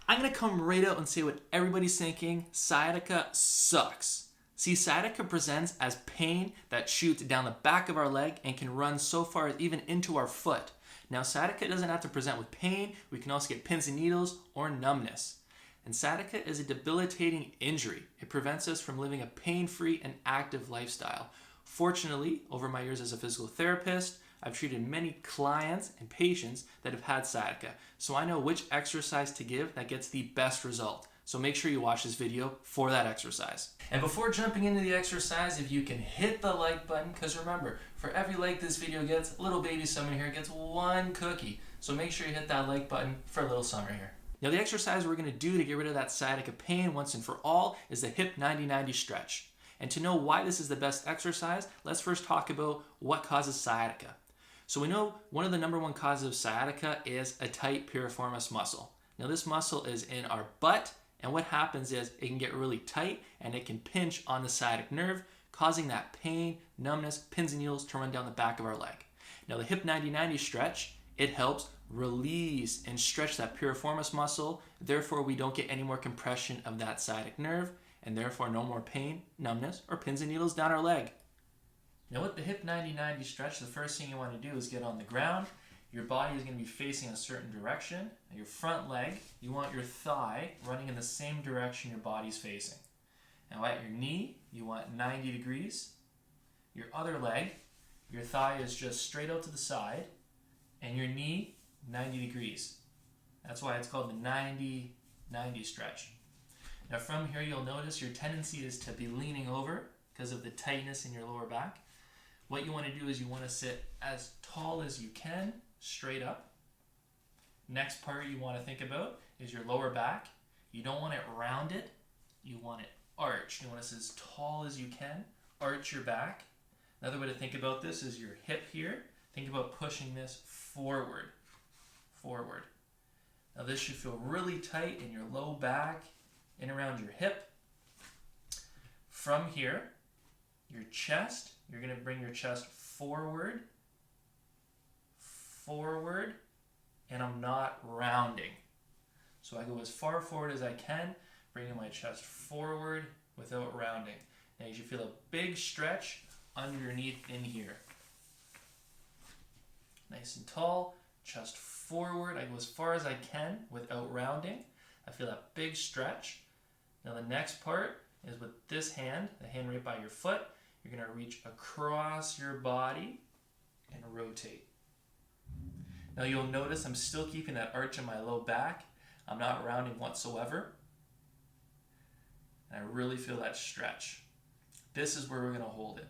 I'm going to come right out and say what everybody's thinking. Sciatica sucks. See, sciatica presents as pain that shoots down the back of our leg and can run so far as even into our foot. Now, sciatica doesn't have to present with pain. We can also get pins and needles or numbness. And sciatica is a debilitating injury. It prevents us from living a pain-free and active lifestyle. Fortunately, over my years as a physical therapist, I've treated many clients and patients that have had sciatica, so I know which exercise to give that gets the best result. So make sure you watch this video for that exercise. And before jumping into the exercise, if you can hit the like button, because remember, for every like this video gets, little baby Summer here gets one cookie. So make sure you hit that like button for little Summer here. Now the exercise we're going to do to get rid of that sciatica pain once and for all is the hip 90-90 stretch. And to know why this is the best exercise, let's first talk about what causes sciatica. So we know one of the number one causes of sciatica is a tight piriformis muscle. Now this muscle is in our butt, and what happens is it can get really tight and it can pinch on the sciatic nerve, causing that pain, numbness, pins and needles to run down the back of our leg. Now the hip 90-90 stretch, it helps release and stretch that piriformis muscle, therefore we don't get any more compression of that sciatic nerve, and therefore no more pain, numbness, or pins and needles down our leg. Now with the hip 90-90 stretch, the first thing you want to do is get on the ground. Your body is going to be facing a certain direction. And your front leg, you want your thigh running in the same direction your body's facing. Now at your knee, you want 90 degrees. Your other leg, your thigh is just straight out to the side, and your knee, 90 degrees. That's why it's called the 90-90 stretch. Now from here, you'll notice your tendency is to be leaning over because of the tightness in your lower back. What you want to do is you want to sit as tall as you can, straight up. Next part you want to think about is your lower back. You don't want it rounded, you want it arched. You want to sit as tall as you can, arch your back. Another way to think about this is your hip here. Think about pushing this forward. Now this should feel really tight in your low back, in around your hip. From here, your chest, you're going to bring your chest forward, and I'm not rounding. So I go as far forward as I can, bringing my chest forward without rounding. Now you should feel a big stretch underneath in here. Nice and tall, chest forward. I go as far as I can without rounding. I feel that big stretch. Now the next part is with this hand, the hand right by your foot, you're going to reach across your body and rotate. Now you'll notice I'm still keeping that arch in my low back. I'm not rounding whatsoever. And I really feel that stretch. This is where we're going to hold it.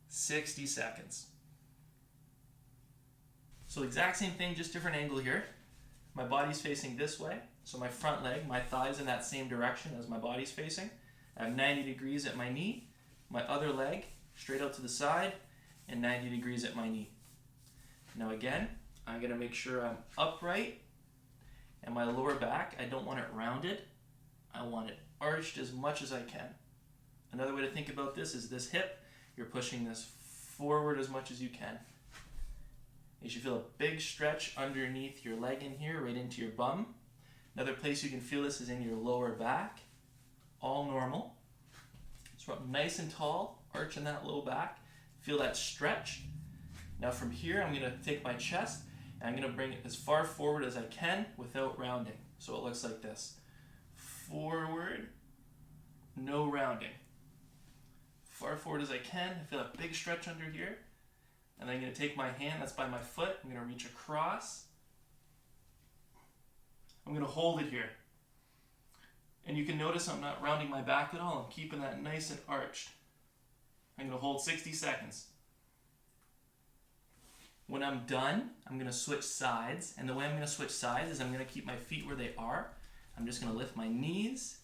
60 seconds. So exact same thing, just different angle here. My body's facing this way. So my front leg, my thigh's in that same direction as my body's facing. I have 90 degrees at my knee. My other leg straight out to the side and 90 degrees at my knee. Now again, I'm going to make sure I'm upright, and my lower back, I don't want it rounded. I want it arched as much as I can. Another way to think about this is this hip, you're pushing this forward as much as you can. You should feel a big stretch underneath your leg in here, right into your bum. Another place you can feel this is in your lower back. All normal. So up nice and tall, arch in that low back. Feel that stretch. Now from here, I'm going to take my chest and I'm going to bring it as far forward as I can without rounding. So it looks like this. Forward, no rounding. Far forward as I can. I feel a big stretch under here. And then I'm going to take my hand that's by my foot. I'm going to reach across. I'm going to hold it here. And you can notice I'm not rounding my back at all. I'm keeping that nice and arched. I'm going to hold 60 seconds. When I'm done, I'm going to switch sides. And the way I'm going to switch sides is I'm going to keep my feet where they are. I'm just going to lift my knees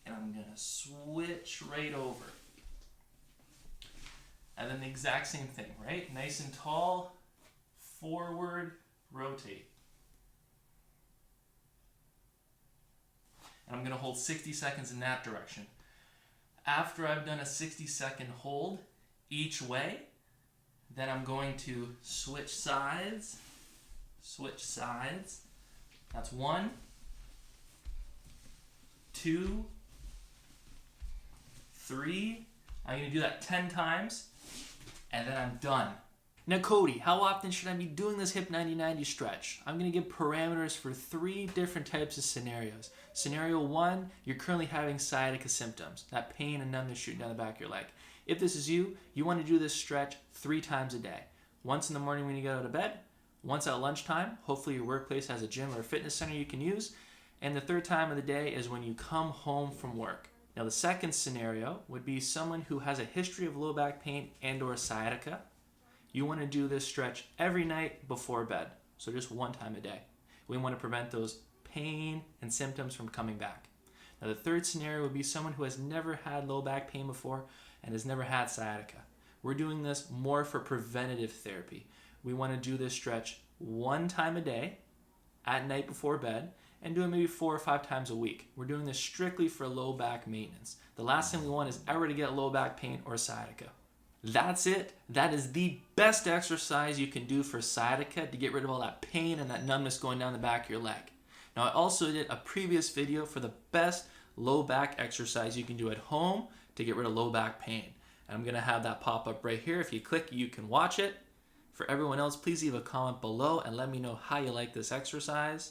and I'm going to switch right over. And then the exact same thing, right? Nice and tall, forward, rotate. And I'm going to hold 60 seconds in that direction. After I've done a 60-second hold each way, then I'm going to switch sides. That's 1, 2, 3. I'm going to do that 10 times, and then I'm done. Now, Cody, how often should I be doing this hip 90-90 stretch? I'm going to give parameters for 3 different types of scenarios. Scenario 1, you're currently having sciatica symptoms, that pain and numbness shooting down the back of your leg. If this is you, you want to do this stretch 3 times a day. Once in the morning when you get out of bed, once at lunchtime, hopefully your workplace has a gym or a fitness center you can use, and the 3rd time of the day is when you come home from work. Now, the second scenario would be someone who has a history of low back pain and or sciatica. You want to do this stretch every night before bed, so just 1 time a day. We want to prevent those pain and symptoms from coming back. Now, the 3rd scenario would be someone who has never had low back pain before and has never had sciatica. We're doing this more for preventative therapy. We want to do this stretch 1 time a day at night before bed and do it maybe 4 or 5 times a week. We're doing this strictly for low back maintenance. The last thing we want is ever to get low back pain or sciatica. That's it. That is the best exercise you can do for sciatica to get rid of all that pain and that numbness going down the back of your leg. Now, I also did a previous video for the best low back exercise you can do at home to get rid of low back pain. And I'm going to have that pop up right here. If you click, you can watch it. For everyone else, please leave a comment below and let me know how you like this exercise.